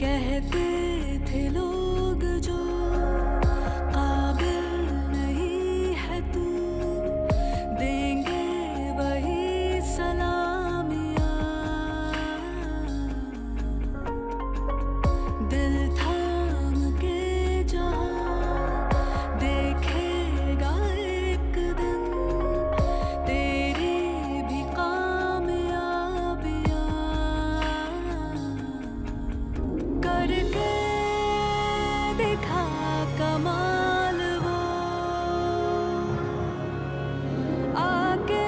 कहते थे लोग जो काबिल नहीं है तू, देंगे वही सलामियाँ। दिल थाम के जहाँ देखेगा एक दिन तेरी भी कामयाबियाँ। करके दिखा कमाल वो, आके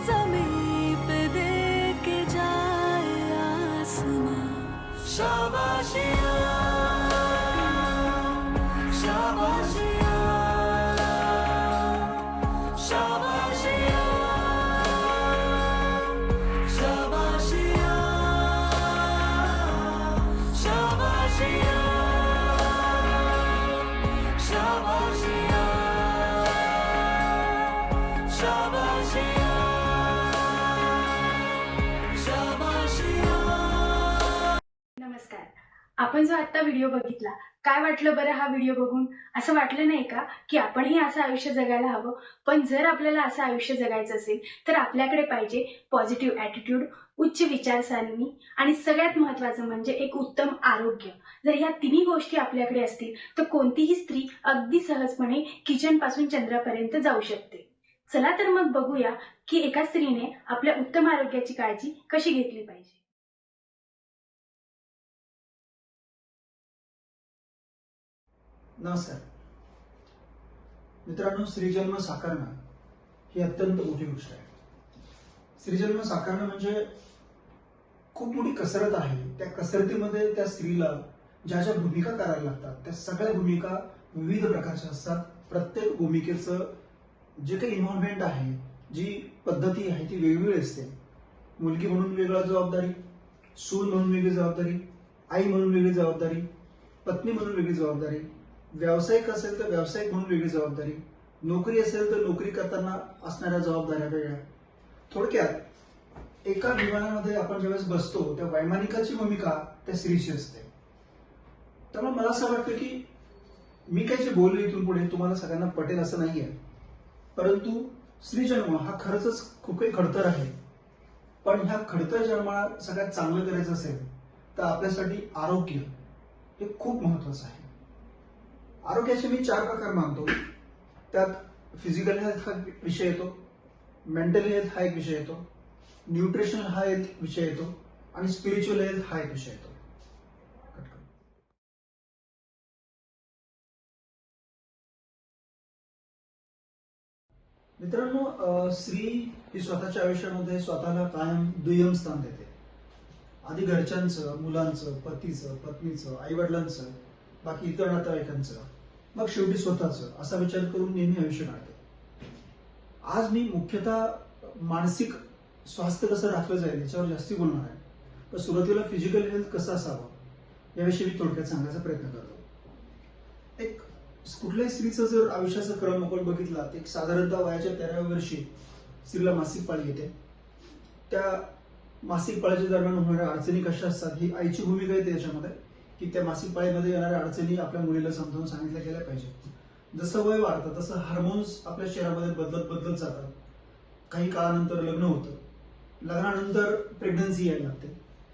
ज़मीं पे दे के जाए आसमां। शाबाशियाँ, शाबाशियाँ, शाबाशियाँ, शाबाशियाँ, शाबाशियाँ, शाबाशियाँ, शाबाशियाँ, शाबाशियाँ। नमस्कार. आपण जो आता व्हिडिओ बघितला, काय वाटलं बरं हा व्हिडिओ बघून? असं वाटलं नाही का की आपणही असं आयुष्य जगायला हवं? पण जर आपल्याला असं आयुष्य जगायचं असेल तर आपल्याकडे पाहिजे पॉझिटिव्ह ॲटिट्यूड, उच्च विचारसरणी आणि सगळ्यात महत्त्वाचं म्हणजे एक उत्तम आरोग्य. जर ह्या तिन्ही गोष्टी आपल्याकडे असतील तर कोणतीही स्त्री अगदी सहजपणे किचनपासून चंद्रापर्यंत जाऊ शकते. चला तर मग बघूया की एका स्त्रीने आपल्या उत्तम आरोग्याची काळजी कशी घेतली पाहिजे. नमस्कार मित्रांनो, स्त्रीजन्म साकारणं ही अत्यंत मोठी गोष्ट आहे. स्त्रीजन्म साकारणं म्हणजे खूप मोठी कसरत आहे. त्या कसरतीमध्ये त्या स्त्रीला ज्या ज्या भूमिका करायला लागतात त्या सगळ्या भूमिका विविध प्रकारच्या असतात. प्रत्येक भूमिकेचं जे काही इन्व्हॉल्वमेंट आहे, जी पद्धती आहे ती वेगवेगळी असते. मुलगी म्हणून वेगळी जबाबदारी, सून म्हणून वेगळी जबाबदारी, आई म्हणून वेगळी जबाबदारी, पत्नी म्हणून वेगळी जबाबदारी, व्यावसायिक असेल तर व्यावसायिक म्हणून वेगळी जबाबदारी, नोकरी असेल तर नोकरी करताना असणाऱ्या जबाबदाऱ्या वेगळ्या. थोडक्यात एका विमानामध्ये आपण ज्यावेळेस बसतो त्या वैमानिकाची भूमिका त्या स्त्रीची असते. त्यामुळे मला असं वाटतं की मी काही जे बोललो इथून पुढे तुम्हाला सगळ्यांना पटेल असं नाहीये, परंतु स्त्रीजन्म हा खरंच खूप काही खडतर आहे. पण ह्या खडतर जन्माला सगळ्यात चांगलं करायचं असेल तर आपल्यासाठी आरोग्य हे खूप महत्वाचं आहे. आरोग्याचे मी 4 प्रकार मानतो. त्यात फिजिकल हेल्थ हा विषय येतो, मेंटल हेल्थ हा एक विषय येतो, न्यूट्रिशनल हा एक विषय येतो आणि स्पिरिच्युअल हेल्थ हा एक विषय येतो. मित्रांनो, स्त्री ही स्वतःच्या आयुष्यामध्ये स्वतःला कायम दुय्यम स्थान देते. आधी घरच्यांचं, मुलांचं, पतीचं, पत्नीचं, आईवडिलांचं, बाकी इतर नातेवाईकांचं, मग शेवटी स्वतःचं असा विचार करून नेहमी आयुष्य काढते. आज मी मुख्यतः मानसिक स्वास्थ्य कसं राखलं जाईल याच्यावर जास्ती बोलणार आहे. तर सुरुवातीला फिजिकल हेल्थ कसं असावं याविषयी मी थोडक्यात सांगण्याचा प्रयत्न करतो. एक कुठल्याही स्त्रीचं जर आयुष्याचा क्रम आपण बघितला तर एक साधारणतः वयाच्या 13व्या वर्षी स्त्रीला मासिक पाळी येते. त्या मासिक पाळीच्या दरम्यान होणाऱ्या अडचणी कशा असतात ही आईची भूमिका येते याच्यामध्ये, की त्या मासिक पाळीमध्ये येणाऱ्या अडचणी आपल्या मुलीला समजावून सांगितल्या गेल्या पाहिजे. जसं वय वाढतं तसं हार्मोन्स आपल्या शरीरामध्ये बदलत जातात. काही काळानंतर लग्न होतं, लग्नानंतर प्रेग्नन्सी यायला लागते.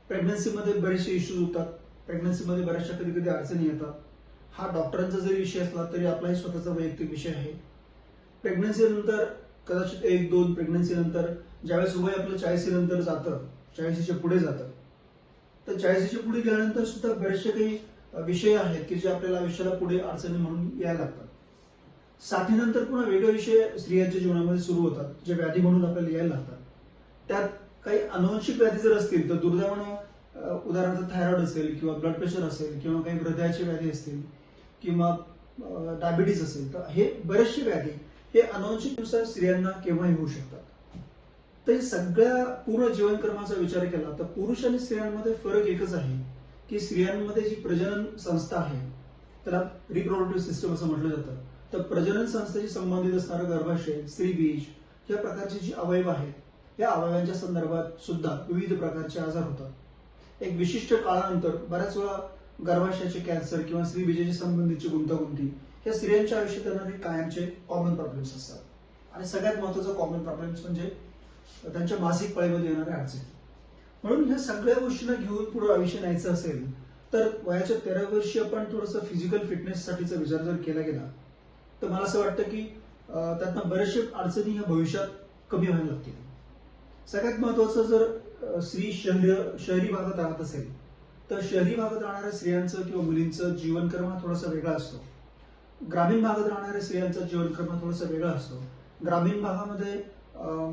प्रेग्नन्सीमध्ये बरेचसे इश्यूज होतात, प्रेग्नन्सीमध्ये बऱ्याचशा कधी कधी अडचणी येतात. हा डॉक्टरांचा जरी विषय असला तरी आपलाही स्वतःचा वैयक्तिक विषय आहे. प्रेग्नन्सी नंतर कदाचित 1-2 प्रेग्नन्सी नंतर ज्यावेळेस वय आपलं 40 नंतर जातं, 40च्या पुढे जातं, तर 40च्या पुढे गेल्यानंतर सुद्धा बरेचसे काही विषय आहेत की जे आपल्याला आयुष्याला पुढे अडचणी म्हणून यायला लागतात. 60 नंतर पुन्हा वेगळे विषय स्त्रियांच्या जीवनामध्ये सुरू होतात जे व्याधी म्हणून आपल्याला यायला लागतात. त्यात काही अनुवंशिक व्याधी जर असतील तर दुर्दैवानं उदाहरणार्थ थायरॉइड असेल किंवा ब्लड प्रेशर असेल किंवा काही हृदयाचे व्याधी असतील किंवा डायबिटीज असेल, तर हे बरेचसे व्याधी हे अनुवंशिकनुसार स्त्रियांना केव्हाही होऊ शकतात. तर सगळ्या पूर्ण जीवनक्रमाचा विचार केला तर पुरुष आणि स्त्रियांमध्ये फरक एकच आहे की स्त्रियांमध्ये जी प्रजनन संस्था आहे त्याला रिप्रोडक्टिव्ह सिस्टम असं म्हटलं जातं. तर प्रजनन संस्थेशी संबंधित असणारं गर्भाशय, स्त्रीबीज या प्रकारचे जे अवयव आहेत या अवयवांच्या संदर्भात सुद्धा विविध प्रकारचे आजार होतात. एक विशिष्ट काळानंतर बऱ्याच वेळा गर्भाशयाचे कॅन्सर किंवा स्त्रीबीजाची संबंधीची गुंतागुंती या स्त्रियांच्या आयुष्यात येणारे कायमचे कॉमन प्रॉब्लेम्स असतात आणि सगळ्यात महत्वाचा कॉमन प्रॉब्लेम्स म्हणजे त्यांच्या मासिक पाळीमध्ये येणाऱ्या अडचणी. म्हणून ह्या सगळ्या गोष्टींना घेऊन पुढे आयुष्य न्यायचं असेल तर वयाच्या 13 वर्षी आपण थोडंसं फिजिकल फिटनेससाठीचा विचार जर केला गेला तर मला असं वाटतं की त्यातनं बरेचसे अडचणी ह्या भविष्यात कमी व्हायला लागतील. सगळ्यात महत्वाचं जर स्त्री शहरी भागात राहत असेल तर शहरी भागात राहणाऱ्या स्त्रियांचं किंवा मुलींचं जीवनक्रम हा थोडासा वेगळा असतो. ग्रामीण भागात राहणाऱ्या स्त्रियांचा जीवनक्रम हा थोडासा वेगळा असतो. ग्रामीण भागामध्ये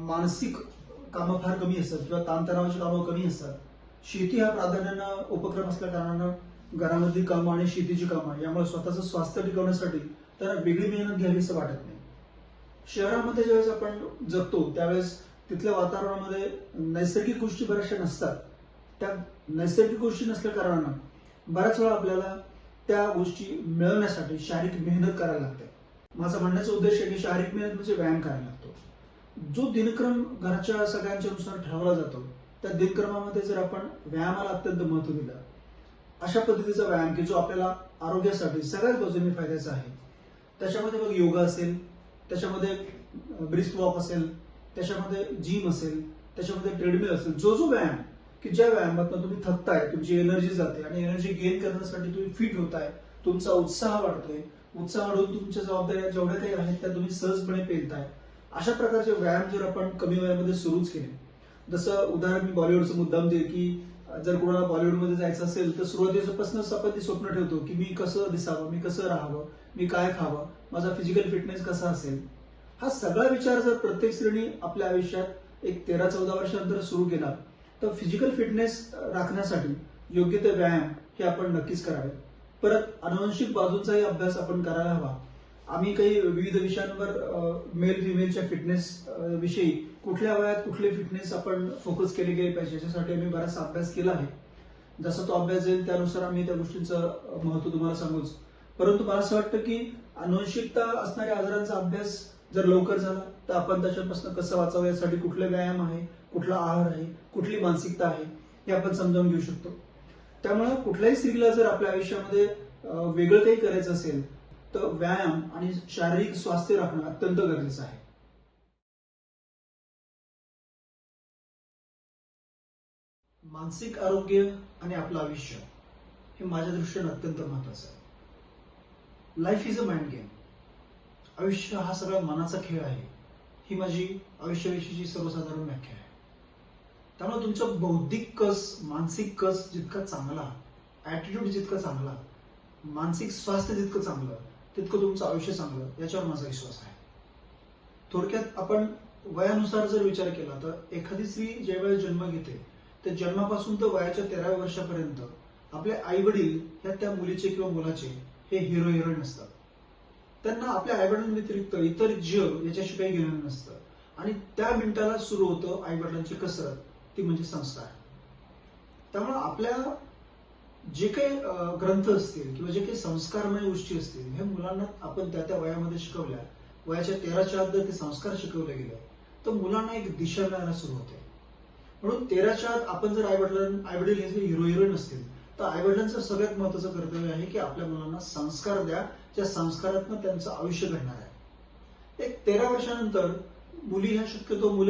मानसिक कामं फार कमी असतात किंवा ताणतणावाची कामं कमी असतात. शेती हा प्राधान्यानं उपक्रम असल्या कारणानं घरामधली कामं आणि शेतीची कामं यामुळे स्वतःचं स्वास्थ्य टिकवण्यासाठी त्यांना वेगळी मेहनत घ्यावी असं वाटत नाही. शहरामध्ये ज्यावेळेस आपण जगतो त्यावेळेस तिथल्या वातावरणामध्ये नैसर्गिक गोष्टी बऱ्याचशा नसतात. त्या नैसर्गिक गोष्टी नसल्या कारणानं बऱ्याच वेळा आपल्याला त्या गोष्टी मिळवण्यासाठी शारीरिक मेहनत करायला लागते. माझा म्हणण्याचा उद्देश आहे की शारीरिक मेहनत म्हणजे व्यायाम करायला लागतो. जो दिनक्रम घराच्या सगळ्यांच्या नुसार ठरवला जातो त्या दिनक्रमामध्ये जर आपण व्यायामाला अत्यंत महत्व दिलं, अशा पद्धतीचा व्यायाम की जो आपल्याला आरोग्यासाठी सगळ्याच बाजूने फायद्याचा आहे, त्याच्यामध्ये मग योगा असेल, त्याच्यामध्ये ब्रिस्क वॉक असेल, त्याच्यामध्ये जिम असेल, त्याच्यामध्ये ट्रेडमिल असेल, जो व्यायाम की ज्या व्यायामातून तुम्ही थकताय, तुमची एनर्जी जाते आणि एनर्जी गेन करण्यासाठी तुम्ही फिट होताय, तुमचा उत्साह वाढतोय, उत्साह वाढून तुमच्या जबाबदाऱ्या जेवढ्या काही आहेत त्या तुम्ही सहजपणे पेलताय, अशा प्रकारचे व्यायाम जर आपण कमी वयामध्ये सुरूच केले. जसं उदाहरण मी बॉलिवूडचं मुद्दाम देईल की जर कोणाला बॉलिवूडमध्ये जायचं असेल तर सुरुवातीपासूनच आपण ते स्वप्न ठेवतो की मी कसं दिसावं, मी कसं राहावं, मी काय खावं, माझा फिजिकल फिटनेस कसा असेल. हा सगळा विचार जर प्रत्येक स्त्रीने आपल्या आयुष्यात एक 13-14 वर्षानंतर सुरू केला तर फिजिकल फिटनेस राखण्यासाठी योग्य ते व्यायाम हे आपण नक्कीच करावे. परत आनुवंशिक बाजूंचाही अभ्यास आपण करायला हवा. आम्ही काही विविध विषयांवर मेल फिमेलच्या फिटनेस विषयी कुठल्या वयात कुठले फिटनेस आपण फोकस केले गेले पाहिजे याच्यासाठी आम्ही बराचसा अभ्यास केला आहे. जसा तो अभ्यास येईल त्यानुसार आम्ही त्या गोष्टींचं महत्व तुम्हाला सांगूच. परंतु मला असं वाटतं की आनुवंशिकता असणाऱ्या आजारांचा अभ्यास जर लवकर झाला तर आपण त्याच्यापासून कसं वाचावं यासाठी कुठले व्यायाम आहे, कुठला आहार आहे, कुठली मानसिकता आहे हे आपण समजावून घेऊ शकतो. त्यामुळे कुठल्याही स्त्रीला जर आपल्या आयुष्यामध्ये वेगळं काही करायचं असेल तर व्यायाम आणि शारीरिक स्वास्थ्य राखणं अत्यंत गरजेचं आहे. मानसिक आरोग्य आणि आपलं आयुष्य हे माझ्या दृष्टीने अत्यंत महत्वाचं आहे. Life is a mind game. आयुष्य हा सगळा मनाचा खेळ आहे, ही माझी आयुष्याविषयीची सर्वसाधारण व्याख्या आहे. त्यामुळे तुमचा बौद्धिक कस, मानसिक कस जितका चांगला, ऍटिट्यूड जितका चांगला, मानसिक स्वास्थ्य जितकं चांगलं तितकं तुमचं आयुष्य चांगलं याच्यावर माझा विश्वास आहे. थोडक्यात आपण वयानुसार जर विचार केला तर एखादी स्त्री ज्यावेळेस जन्म घेते तर जन्मापासून तर वयाच्या 13व्या वर्षापर्यंत आपले आई वडील ह्या त्या मुलीचे किंवा मुलाचे हे हिरो हिरोईन असतात. त्यांना आपल्या आईवडिलांव्यतिरिक्त इतर जग याच्याशी काही घेणं नसतं आणि त्या मिनिटाला सुरू होतं आईवडिलांची कसरत, ती म्हणजे संस्कार. त्यामुळे आपल्या जे काही ग्रंथ असतील किंवा जे काही संस्कारमय गोष्टी असतील हे मुलांना आपण त्या त्या वयामध्ये शिकवल्या, वयाच्या 13च्या आत ते संस्कार शिकवले गेले तर मुलांना एक दिशा मिळायला सुरू होते. म्हणून 13च्या आत आपण जर आईवडील हे जे हिरो हिरोईन असतील तर आईवडिलांचं सगळ्यात महत्वाचं कर्तव्य आहे की आपल्या मुलांना संस्कार द्या, ज्या संस्कारातनं त्यांचं आयुष्य घडणार आहे. एक 13 वर्षानंतर मुलं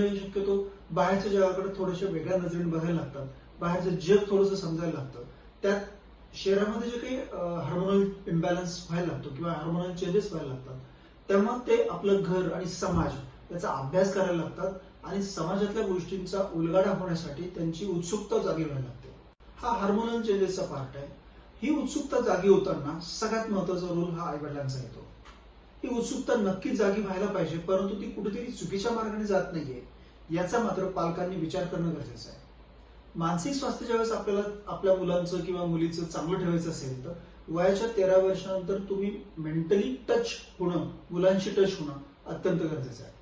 हे शक्यतो बाहेरच्या जगाकडे थोड्याशा वेगळ्या नजरेने बघायला लागतात, बाहेरचं जग थोडंसं समजायला लागतं. त्यात शहरामध्ये जे काही हार्मोनल इम्बॅलन्स व्हायला लागतो किंवा हार्मोनल चेंजेस व्हायला लागतात तेव्हा ते आपलं घर आणि समाज याचा अभ्यास करायला लागतात आणि समाजातल्या गोष्टींचा उलगडा होण्यासाठी त्यांची उत्सुकता जागी व्हायला लागते. हा हार्मोनल चेंजेसचा पार्ट आहे. ही उत्सुकता जागी होताना सगळ्यात महत्वाचा रोल हा आईवडिलांचा येतो. ही उत्सुकता नक्कीच जागी व्हायला पाहिजे, परंतु ती कुठेतरी चुकीच्या मार्गाने जात नाहीये याचा मात्र पालकांनी विचार करणं गरजेचं आहे. मानसिक स्वास्थ्य ज्यावेळेस आपल्याला आपल्या मुलांचं किंवा मुलीचं चांगलं ठेवायचं असेल तर वयाच्या 13 वर्षानंतर तुम्ही मेंटली टच होणं, मुलांशी टच होणं अत्यंत गरजेचं आहे.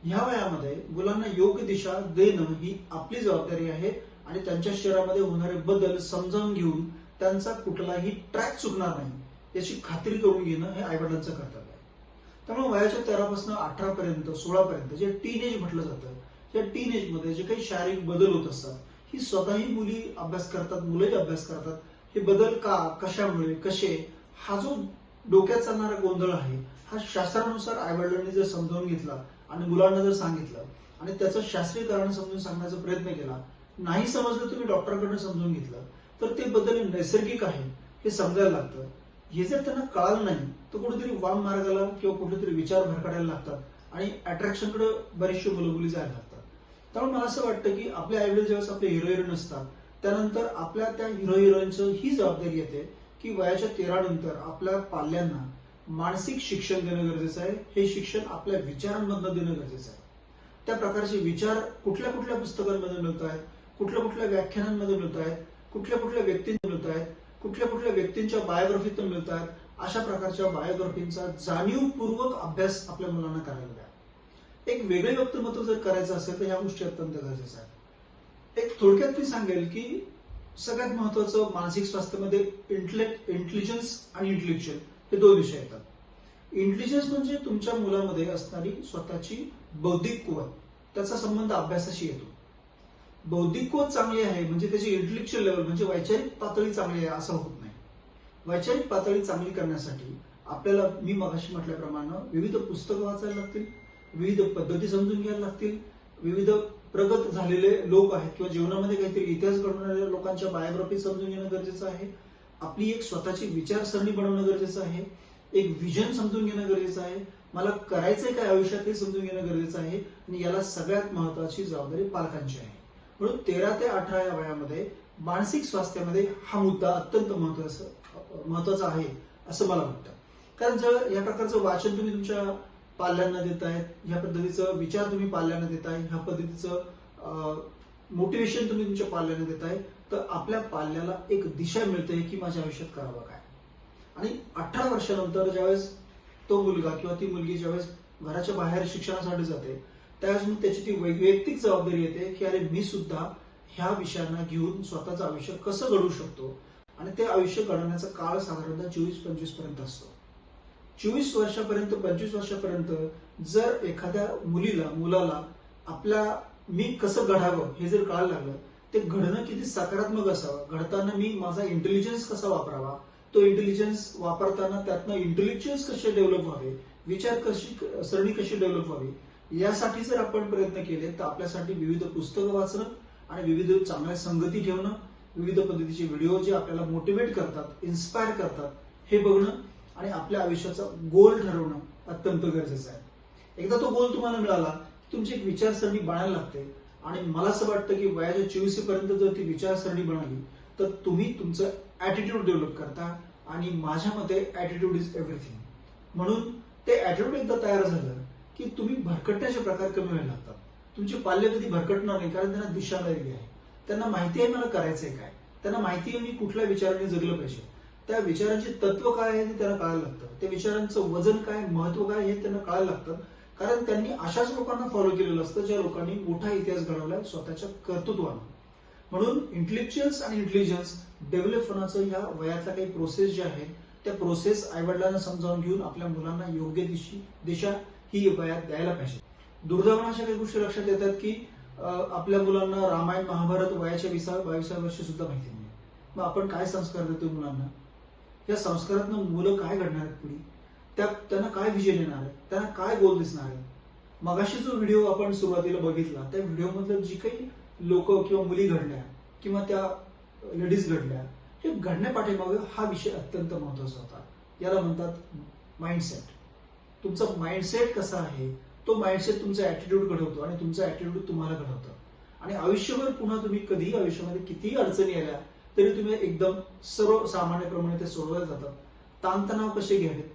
ह्या वयामध्ये मुलांना योग्य दिशा देणं ही आपली जबाबदारी आहे आणि त्यांच्या शरीरामध्ये होणारे बदल समजावून घेऊन त्यांचा कुठलाही ट्रॅक चुकणार नाही याची खात्री करून घेणं हे आईवडिलांचं कर्तव्य आहे. त्यामुळे वयाच्या 13 पासून 18 पर्यंत 16 पर्यंत जे टीनेज म्हटलं जातं, या टीनेजमध्ये जे काही शारीरिक बदल होत असतात की स्वतःही मुली अभ्यास करतात, मुलंही अभ्यास करतात. हे बदल का, कशामुळे, कसे, हा जो डोक्यात चालणारा गोंधळ आहे हा शास्त्रानुसार आईवडिलांनी जर समजावून घेतला आणि मुलांना जर सांगितलं आणि त्याचं शास्त्रीय कारण समजून सांगण्याचा प्रयत्न केला, नाही समजलं तुम्ही डॉक्टरकडनं समजून घेतलं, तर ते बदल नैसर्गिक आहे हे समजायला लागतं. हे जर त्यांना कळालं नाही तर कुठेतरी वाम मार्गाला किंवा कुठेतरी विचार भरकटायला लागतात आणि अट्रॅक्शनकडे बरीचशी मुलंमुली जायला लागतात. त्यामुळे मला असं वाटतं की आपले आईवडील ज्यावेळेस आपले हिरो हिरोईन असतात त्यानंतर आपल्या त्या हिरो हिरोईनचं ही जबाबदारी येते की वयाच्या 13 नंतर आपल्या पाल्यांना मानसिक शिक्षण देणं गरजेचं आहे. हे शिक्षण आपल्या विचारांमधनं देणं गरजेचं आहे. त्या प्रकारचे विचार कुठल्या कुठल्या पुस्तकांमध्ये मिळत आहेत, कुठल्या कुठल्या व्याख्यानांमध्ये मिळत आहेत, कुठल्या कुठल्या व्यक्तींना मिळत आहेत, कुठल्या कुठल्या व्यक्तींच्या बायोग्राफीतून मिळत आहेत, अशा प्रकारच्या बायोग्राफींचा जाणीवपूर्वक अभ्यास आपल्या मुलांना करायला द्या. एक वेगळे व्यक्तिमत्व जर करायचं असेल तर या गोष्टी अत्यंत गरजेच्या आहेत. एक थोडक्यात मी सांगेल की सगळ्यात महत्वाचं मानसिक स्वास्थ्यामध्ये इंटेलिजन्स आणि इंटेलेक्च्युअल हे दोन विषय येतात. इंटेलिजन्स म्हणजे तुमच्या मुलामध्ये असणारी स्वतःची बौद्धिक कुवत, त्याचा संबंध अभ्यासाशी येतो. बौद्धिक कुवत चांगली आहे म्हणजे त्याची इंटेलेक्च्युअल लेवल म्हणजे वैचारिक पातळी चांगली आहे असं होत नाही. वैचारिक पातळी चांगली करण्यासाठी आपल्याला मी मगाशी म्हटल्याप्रमाणे विविध पुस्तकं वाचायला लागतील, विविध पद्धती समजून घ्यायला लागतील, विविध प्रगत झालेले लोक आहेत किंवा जीवनामध्ये काहीतरी इतिहास घडवणाऱ्या लोकांच्या बायोग्राफी समजून घेणं गरजेचं आहे. आपली एक स्वतःची विचारसरणी बनवणं गरजेचं आहे. एक विजन समजून घेणं गरजेचं आहे. मला करायचंय काय आयुष्यात हे समजून घेणं गरजेचं आहे. आणि याला सगळ्यात महत्वाची जबाबदारी पालकांची आहे. म्हणून 13 ते 18 या वयामध्ये मानसिक स्वास्थ्यामध्ये हा मुद्दा अत्यंत महत्वाचा आहे असं मला वाटतं. कारण जर या प्रकारचं वाचन तुम्ही तुमच्या पाल्यांना देताय, ह्या पद्धतीचं विचार तुम्ही पाल्यांना देताय, ह्या पद्धतीचं मोटिवेशन तुम्ही तुमच्या पाल्यांना देताय, तर आपल्या पाल्याला एक दिशा मिळते की माझ्या आयुष्यात करावं काय. आणि 18 वर्षानंतर ज्यावेळेस तो मुलगा किंवा ती मुलगी ज्यावेळेस घराच्या बाहेर शिक्षणासाठी जाते त्यावेळेस त्याची ती वैयक्तिक जबाबदारी येते की अरे मी सुद्धा ह्या विषयांना घेऊन स्वतःचं आयुष्य कसं घडवू शकतो. आणि ते आयुष्य घडवण्याचा काळ साधारणतः 24-25 पर्यंत असतो. 24 वर्षापर्यंत 25 वर्षापर्यंत जर एखाद्या मुलाला आपल्या मी कसं घडावं हे जर कळायला लागलं, ते घडणं किती सकारात्मक असावं, घडताना मी माझा इंटेलिजन्स कसा वापरावा, तो इंटेलिजन्स वापरताना त्यातनं इंटेलेक्च्युअल्स कसे डेव्हलप व्हावे, विचार सरणी कशी डेव्हलप व्हावी, यासाठी जर आपण प्रयत्न केले तर आपल्यासाठी विविध पुस्तकं वाचणं आणि विविध चांगल्या संगती ठेवणं, विविध पद्धतीचे व्हिडिओ जे आपल्याला मोटिवेट करतात, इन्स्पायर करतात हे बघणं आणि आपल्या आयुष्याचा गोल ठरवणं अत्यंत गरजेचं आहे. एकदा तो गोल तुम्हाला मिळाला की तुमची एक विचारसरणी बनायला लागते. आणि मला असं वाटतं की वयाच्या 24 पर्यंत जर ती विचारसरणी बनवली तर तुम्ही तुमचं ऍटिट्यूड डेव्हलप करता. आणि माझ्या मते ऍटिट्यूड इज एव्हरीथिंग. म्हणून ते ऍटिट्यूड एकदा तयार झालं की तुम्ही भरकटण्याचे प्रकार कमी व्हायला लागतात. तुमचे पाल्य कधी भरकटणार नाही कारण त्यांना दिशा मिळालेली आहे. त्यांना माहिती आहे मला करायचंय काय, त्यांना माहिती आहे मी कुठल्या विचाराने जगलं पाहिजे, त्या विचारांचे तत्व काय आहे ते त्यांना कळायला लागतं, त्या विचारांचं वजन काय, महत्व काय हे त्यांना कळायला लागतं. कारण त्यांनी अशाच लोकांना फॉलो केलेलं असतं ज्या लोकांनी मोठा इतिहास घडवलाय स्वतःच्या कर्तृत्वानं. म्हणून इंटेलेक्च्युअल्स आणि इंटेलिजन्स डेव्हलप होण्याचं ह्या वयातल्या काही प्रोसेस ज्या आहेत त्या प्रोसेस आईवडिलांना समजावून घेऊन आपल्या मुलांना योग्य दिशा ही वयात द्यायला पाहिजे. दुर्दैवाने अशा काही गोष्टी लक्षात येतात की आपल्या मुलांना रामायण महाभारत वयाच्या 20-22 वर्षी सुद्धा माहिती नाही. मग आपण काय संस्कार देतो मुलांना, या संस्कारातून मुलं काय घडणार आहेत पुढे, त्यांना काय विजन येणार आहे, त्यांना काय गोल दिसणार आहे. मगाशी जो व्हिडिओ आपण सुरुवातीला बघितला त्या व्हिडिओमधलं जी काही लोक किंवा मुली घडल्या किंवा त्या लेडीज घडल्या, हे घडण्यापाठीमागे हा विषय अत्यंत महत्वाचा होता. याला म्हणतात माइंडसेट. तुमचा माइंडसेट कसा आहे तो माइंडसेट तुमचा ऍटिट्यूड घडवतो आणि तुमचा ऍटिट्यूड तुम्हाला घडवतं. आणि आयुष्यभर पुन्हा तुम्ही कधीही आयुष्यामध्ये कितीही अडचणी आल्या तरी तुम्ही एकदम सर्वसामान्यप्रमाणे ते सोडवल्या जातात. ताणतणाव कसे घ्यावेत,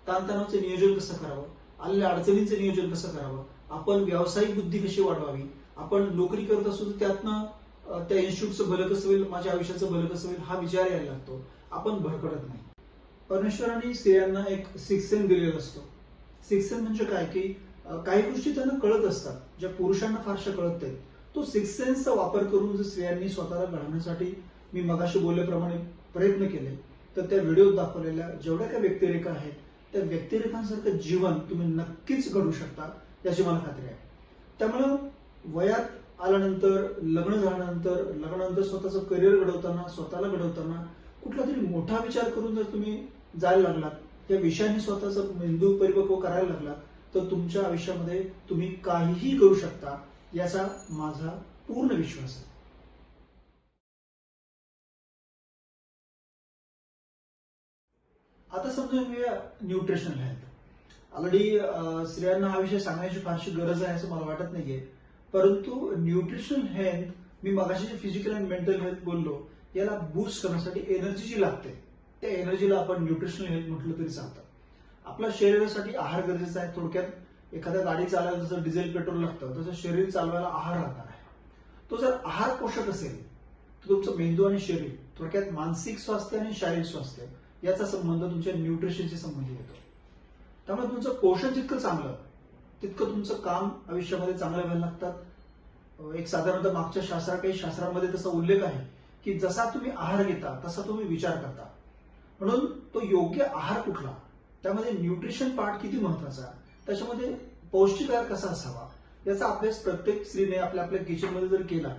ताणतणावाचं नियोजन कसं करावं, आलेल्या अडचणींचं नियोजन कसं करावं, आपण व्यावसायिक बुद्धी कशी वाढवावी, आपण नोकरी करत असू तर त्यातनं त्या इन्स्टिट्यूटचं भलं कसं होईल, माझ्या आयुष्याचं भलं कसं होईल हा विचार यायला लागतो. आपण भरकटत नाही. परमेश्वराने स्त्रियांना एक सिक्स सेन्स दिलेला असतो. सिक्स सेन्स म्हणजे काय की काही गोष्टी त्यांना कळत असतात ज्या पुरुषांना फारशा कळत नाहीत. तो सिक्स सेन्सचा वापर करून जर स्त्रियांनी स्वतःला घडवण्यासाठी मी मगाशी बोलल्याप्रमाणे प्रयत्न केले तर त्या व्हिडिओत दाखवलेल्या जेवढ्या काही व्यक्तिरेखा आहेत त्या व्यक्तिरेखांसारखं जीवन तुम्ही नक्कीच घडू शकता याची मला खात्री आहे. त्यामुळं वयात आल्यानंतर लग्न झाल्यानंतर लग्नानंतर स्वतःचं करिअर घडवताना स्वतःला घडवताना कुठला तरी मोठा विचार करून जर तुम्ही जायला लागलात, त्या विषयाने स्वतःचा मेंदू परिपक्व करायला लागलात, तर तुमच्या आयुष्यामध्ये तुम्ही काहीही करू शकता याचा माझा पूर्ण विश्वास आहे. आता समजून घेऊया न्यूट्रिशनल हेल्थ. ऑलरेडी स्त्रियांना हा विषय सांगण्याची फारशी गरज आहे असं मला वाटत नाहीये, परंतु न्यूट्रिशनल हेल्थ, मी मगाशी जे फिजिकल अँड मेंटल हेल्थ बोललो, याला बूस्ट करण्यासाठी एनर्जी जी लागते, त्या एनर्जीला आपण न्यूट्रिशनल हेल्थ म्हटलं तरी चालतं. आपल्या शरीरासाठी आहार गरजेचा आहे. थोडक्यात एखाद्या गाडी चालवायला जसं डिझेल पेट्रोल लागतं तसं शरीर चालवायला आहार लागणार आहे. तो जर आहार पोषक असेल तर तुमचं मेंदू आणि शरीर, थोडक्यात मानसिक स्वास्थ्य आणि शारीरिक स्वास्थ्य याचा संबंध तुमच्या न्यूट्रिशनशी संबंधित येतो. त्यामुळे तुमचं पोषण जितकं चांगलं तितकं तुमचं काम आयुष्यामध्ये चांगलं व्हायला लागतात. एक साधारणतः मागच्या काही शास्त्रामध्ये तसा उल्लेख आहे की जसा तुम्ही आहार घेता तसा तुम्ही विचार करता. म्हणून तो योग्य आहार कुठला, त्यामध्ये न्यूट्रिशन पार्ट किती महत्वाचा, त्याच्यामध्ये पौष्टिक आहार कसा असावा याचा अभ्यास प्रत्येक स्त्रीने आपल्या आपल्या किचनमध्ये जर केला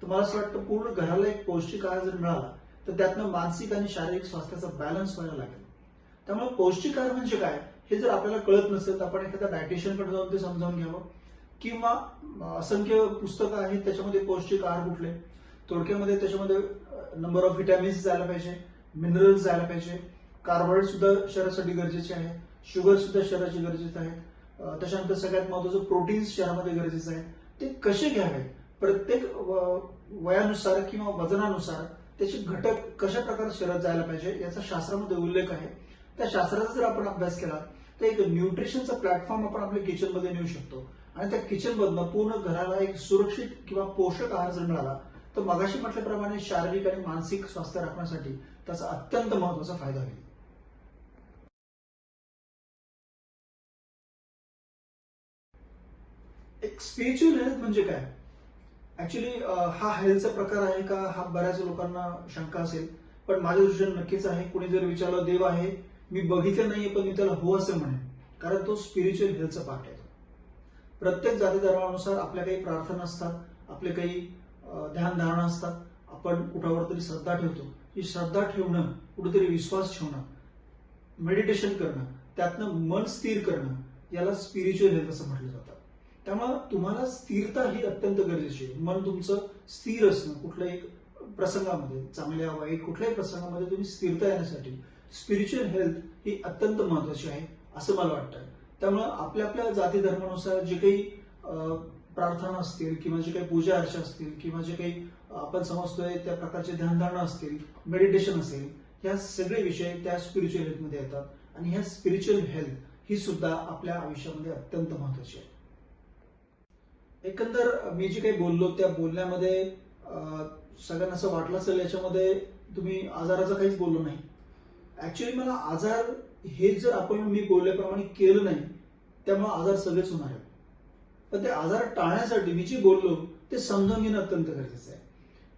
तर मला असं वाटतं पूर्ण घराला एक पौष्टिक आहार जर मिळाला तर त्यातनं मानसिक आणि शारीरिक स्वास्थ्याचा बॅलन्स व्हायला लागेल. त्यामुळे पौष्टिक आहार म्हणजे काय हे जर आपल्याला कळत नसेल तर आपण एखाद्या डायटिशियनकडे जाऊन ते समजावून घ्यावं, किंवा असंख्य पुस्तकं आहेत त्याच्यामध्ये पौष्टिक आहार कुठले, थोडक्यामध्ये त्याच्यामध्ये नंबर ऑफ व्हिटॅमिन्स जायला पाहिजे, मिनरल्स जायला पाहिजे, कार्बोहायड्रेट सुद्धा शरीरासाठी गरजेचे आहे, शुगर सुद्धा शरीराची गरजेचे आहे, त्याच्यानंतर सगळ्यात महत्वाचं प्रोटीन्स शरीरामध्ये गरजेचं आहे. ते कसे घ्यावे, प्रत्येक वयानुसार किंवा वजनानुसार त्याचे घटक कशा प्रकारे शरीरात जायला पाहिजे याचा शास्त्रामध्ये उल्लेख आहे. त्या शास्त्राचा जर आपण अभ्यास केला तर एक न्यूट्रिशनचा प्लॅटफॉर्म आपण आपल्या किचनमध्ये नेऊ शकतो आणि त्या किचनमधनं पूर्ण घराला एक सुरक्षित किंवा पोषक आहार जर मिळाला तर मगाशी म्हटल्याप्रमाणे शारीरिक आणि मानसिक स्वास्थ्य राखण्यासाठी त्याचा अत्यंत महत्वाचा फायदा होईल. एक स्पिरिच्युअल हेल्थ म्हणजे काय, ऍक्च्युली हा हेल्थचा प्रकार आहे का हा बऱ्याच लोकांना शंका असेल, पण माझ्या दृष्टीने नक्कीच आहे. कोणी जर विचारलं देव आहे, मी बघितलं नाहीये पण मी त्याला हो असं म्हणेन, कारण तो स्पिरिच्युअल हेल्थचा पार्ट आहे. प्रत्येक जाती धर्मानुसार आपल्या काही प्रार्थना असतात, आपले काही ध्यानधारणा असतात, आपण कुठावर तरी श्रद्धा ठेवतो. ही श्रद्धा ठेवणं, कुठेतरी विश्वास ठेवणं, मेडिटेशन करणं, त्यातनं मन स्थिर करणं याला स्पिरिच्युअल हेल्थ असं म्हटलं जातं. त्यामुळे तुम्हाला स्थिरता ही अत्यंत गरजेची आहे. मन तुमचं स्थिर असणं, कुठल्याही प्रसंगामध्ये, चांगल्या वाईट कुठल्याही प्रसंगामध्ये तुम्ही स्थिरता येण्यासाठी स्पिरिच्युअल हेल्थ ही अत्यंत महत्वाची आहे असं मला वाटतं. त्यामुळे आपल्या आपल्या जाती धर्मानुसार जे काही प्रार्थना असतील किंवा जे काही पूजा अर्चा असतील किंवा जे काही आपण समजतोय त्या प्रकारचे ध्यानधारणा असतील, मेडिटेशन असेल, ह्या सगळे विषय त्या स्पिरिच्युअल हेल्थमध्ये येतात आणि ह्या स्पिरिच्युअल हेल्थ ही सुद्धा आपल्या आयुष्यामध्ये अत्यंत महत्वाची आहे. एकंदर मी जे काही बोललो त्या बोलण्यामध्ये सगळ्यांना असं वाटलं असेल याच्यामध्ये तुम्ही आजाराचं काहीच बोललो नाही. ऍक्च्युअली मला आजार हे जर आपण मी बोलल्याप्रमाणे केलं नाही त्यामुळे आजार सगळेच होणार आहेत, पण ते आजार टाळण्यासाठी मी जे बोललो ते समजावून घेणं अत्यंत गरजेचं आहे.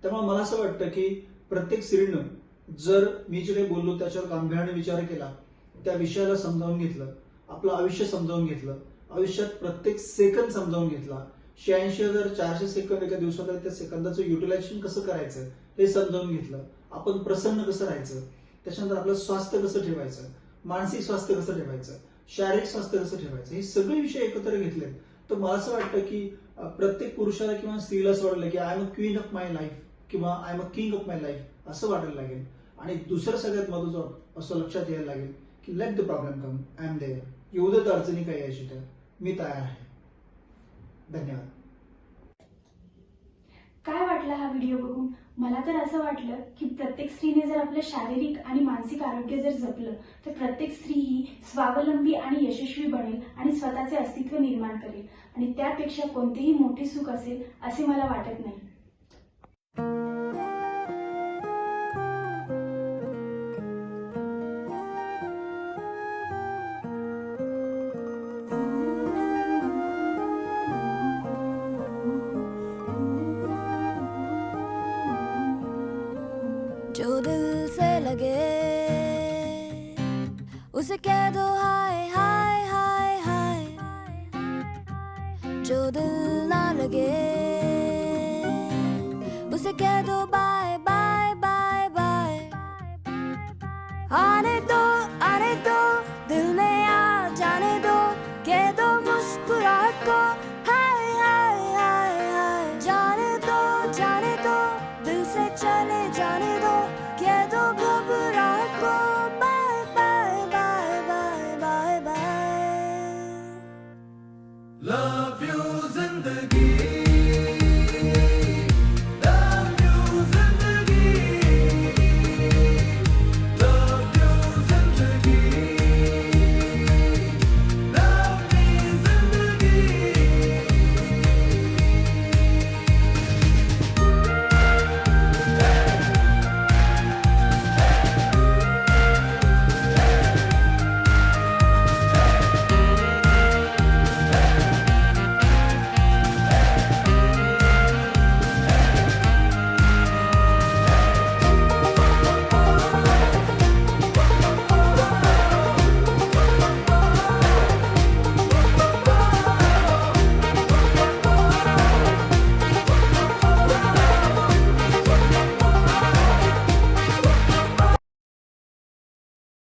त्यामुळे मला असं वाटतं की प्रत्येक स्त्रीनं जर मी जे काही बोललो त्याच्यावर गांभीर्याने विचार केला, त्या विषयाला समजावून घेतलं, आपलं आयुष्य समजावून घेतलं, आयुष्यात प्रत्येक सेकंद समजावून घेतला, 86,400 सेकंद एका दिवसात आहे, त्या सेकंदाचं युटिलायझेशन कसं करायचं हे समजावून घेतलं, आपण प्रसन्न कसं राहायचं, त्याच्यानंतर आपलं स्वास्थ्य कसं ठेवायचं, मानसिक स्वास्थ्य कसं ठेवायचं, शारीरिक स्वास्थ्य कसं ठेवायचं, हे सगळे विषय एकत्र घेतले तर मला असं वाटतं की प्रत्येक पुरुषाला किंवा स्त्रीला असं वाटलं की I am a queen of my life किंवा I am a king of my life असं वाटायला लागेल. आणि दुसरं सगळ्यात महत्वाचं असं लक्षात यायला लागेल की let the problem come, I am there. येऊ देत अडचणी काय यायची तर मी तयार आहे. धन्यवाद. काय वाटलं हा व्हिडिओ बघून? मला तर असं वाटलं की प्रत्येक स्त्रीने जर आपलं शारीरिक आणि मानसिक आरोग्य जर जपलं तर प्रत्येक स्त्री ही स्वावलंबी आणि यशस्वी बनेल आणि स्वतःचे अस्तित्व निर्माण करेल आणि त्यापेक्षा कोणतेही मोठे सुख असेल असे मला वाटत नाही. जो दिल से लगे उसे कह दो हाय हाय हाय हाय, जो दिल ना लगे से कह दो बाय बाय बाय बाय आने